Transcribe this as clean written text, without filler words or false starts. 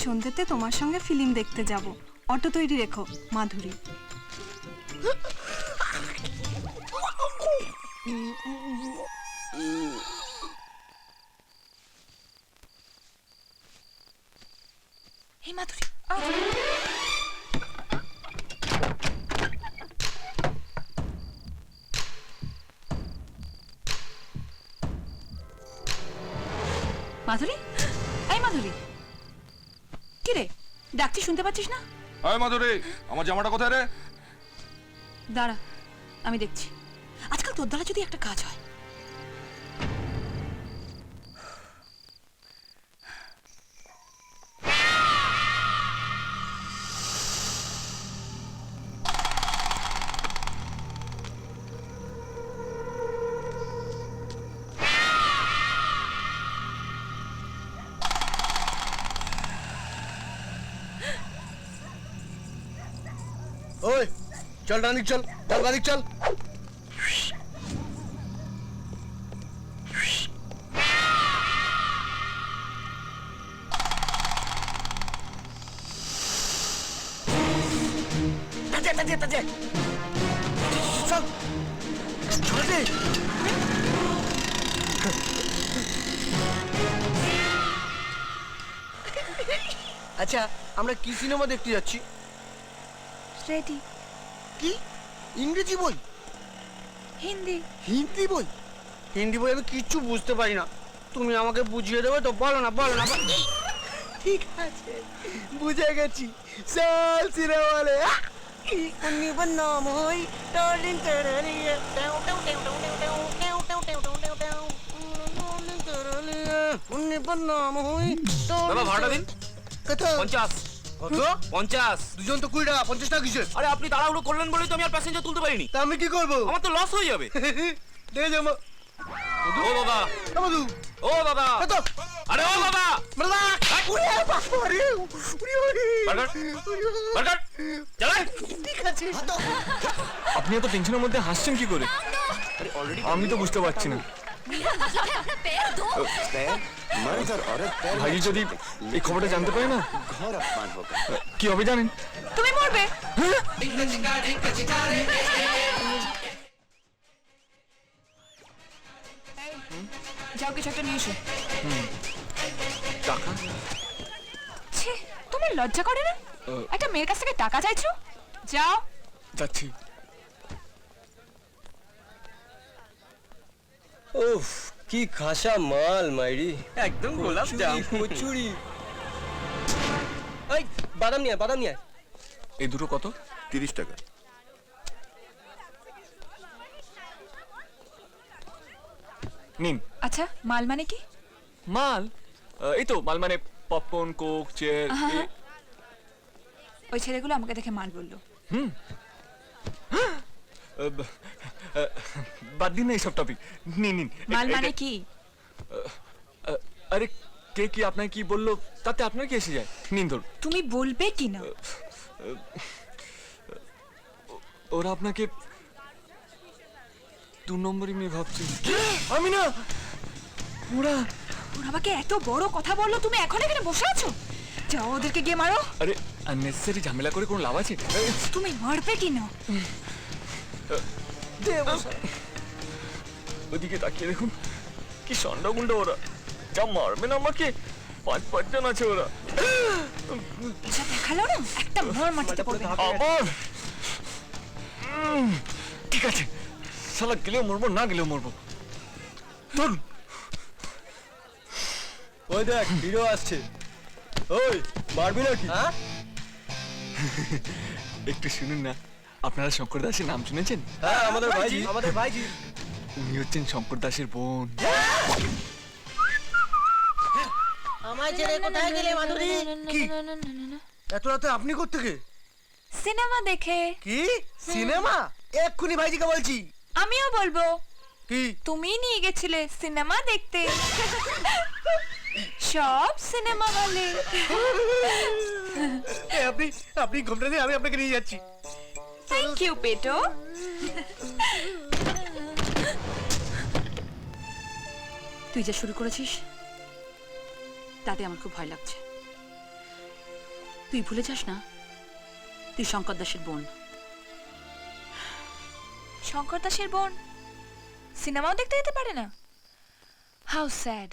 সন্ধ্যেতে তোমার সঙ্গে ফিল্ম দেখতে যাব। অটো তৈরি রেখো, মাধুরী। হে মাধুরী, মাধুরী, এই মাধুরী, কি রে ডাকছি শুনতে পাচ্ছিস না? এই মাধুরী, আমার জামাটা কোথায় রে? দাঁড়া, আমি দেখছি। আজকাল তোর দ্বারা যদি একটা কাজ হয়। ওই চল ডানিক, চল চল বাদিক, চল। আচ্ছা, আমরা কি সিনেমা দেখতে যাচ্ছি? রেডি। কি ইংরেজি বই? হিন্দি। হিন্দি বই? হিন্দি বই আমি কিচ্ছু বুঝতে পারি না, তুমি আমাকে বুঝিয়ে দেবে তো? বলো না, বলো না। ঠিক আছে, বুঝে গেছি। চল সিনেমালে। উন্নি বন্নাম হই ডার্লিং তেরালিয়া, টাউ টাউ টাউ টাউ টাউ টাউ টাউ টাউ টাউ টাউ টাউ ডার্লিং তেরালিয়া, উন্নি বন্নাম হই। বাবা ভাড়াটা দিন। কত? 50। কত? 50। দুজন তো 20 টাকা, 50 টাকা কিসের? আরে আপনি তাড়াহুড়ো করলেন বলেই তো আমি আর প্যাসেঞ্জার তুলতে পারিনি। তা আমি কি করবো? আমার তো লস হয়ে যাবে। দেখে যাবো। ও বাবা, মধু, ও বাবা, কত? আরে ও বাবা, মরলা! ওরে বাবা রে! ওরে ওরে! বার্গার, বার্গার, চালাই। ঠিক আছে। আপনি এত টেনশনের মধ্যে হাসছেন কি করে? আমি তো বুঝতে পারছি না। मर्द और औरत पैर ভাই যদি এই খবরটা জানতে পারে না, घोर अपमान होगा। কি হবে জানেন? তুমি মরবে। যাও কিছু একটা নিয়ে এসো। টাকা? ছি, তোমার লজ্জা করে না? একটা মেয়ের কাছ থেকে টাকা চাইছো? যাও। যাচ্ছি। উফ, কি খাসা মাল মাইরি, একদম গোলাপ জাম। কচুরি। এই বাদাম নিয়ে আয়, বাদাম নিয়ে আয়। এই দুটো কত? 30 টাকা। নিন। আচ্ছা, মাল মানে কি? মাল? এই তো মাল মানে পপকর্ন, কোক, চেয়ার। ওই ছেলেগুলো আমাকে দেখে মাল বললো। বাদ দিন না এইসব টপিক। নিন নিন। মাল মানে কি? আরে কে কি আপনাকে কি বললো তাতে আপনার কি এসে যায়? নিন ধরুন। তুমি বলবে কি না? ওরা আপনাকে 2 নম্বরই মেয়ে ভাবছে। আমি না, ওরা। ওরা আমাকে এত বড় কথা বললো, তুমি এখন এখানে বসে আছো? যাও ওদেরকে গিয়ে মারো। আরে আননেসেসারি ঝামেলা করে কোনো লাভ আছে? তুমি মারবে কি না? ওদিকে তাকিয়ে দেখুন, কি সন্ডাগুন্ড ওরা। যা মারবে না আমাকে, 5 জন আছে ওরা। যা দেখালো না, একটা মার মাটিতে পড়বে। আবার ঠিক আছে, শালা গেলেও মরবো, না গেলেও মরবো। ধরুন। ওই দেখ, হিরো আসছে। ওই মারবি নাকি? হ্যাঁ? একটু শুনুন না, আপনারা শঙ্কর দাসের নাম শুনেছেন? হ্যাঁ, আমাদের ভাইজি, আমাদের ভাইজি। উনি হচ্ছেন শঙ্কর দাসের বোন। আমায় ছেড়ে কোথায় গেলে মাধুরী? কি এত রাতে আপনি কোত্থেকে? সিনেমা দেখে। কি সিনেমা? এক্ষুনি ভাইজিকে বলছি। আমিও বলবো। কি? তুমি নিয়ে গেছিলে সিনেমা দেখতে। সব সিনেমা হলে। আপনি আপনি ঘুমটা দিয়ে আমি আপনাকে নিয়ে যাচ্ছি। থ্যাংক ইউ পেটো। তুই যা শুরু করেছিস তাতে আমার খুব ভয় লাগছে। তুই ভুলে যাস না তুই শঙ্কর দাসের বোন। শঙ্কর দাসের বোন সিনেমাও দেখতে যেতে পারে না? How sad.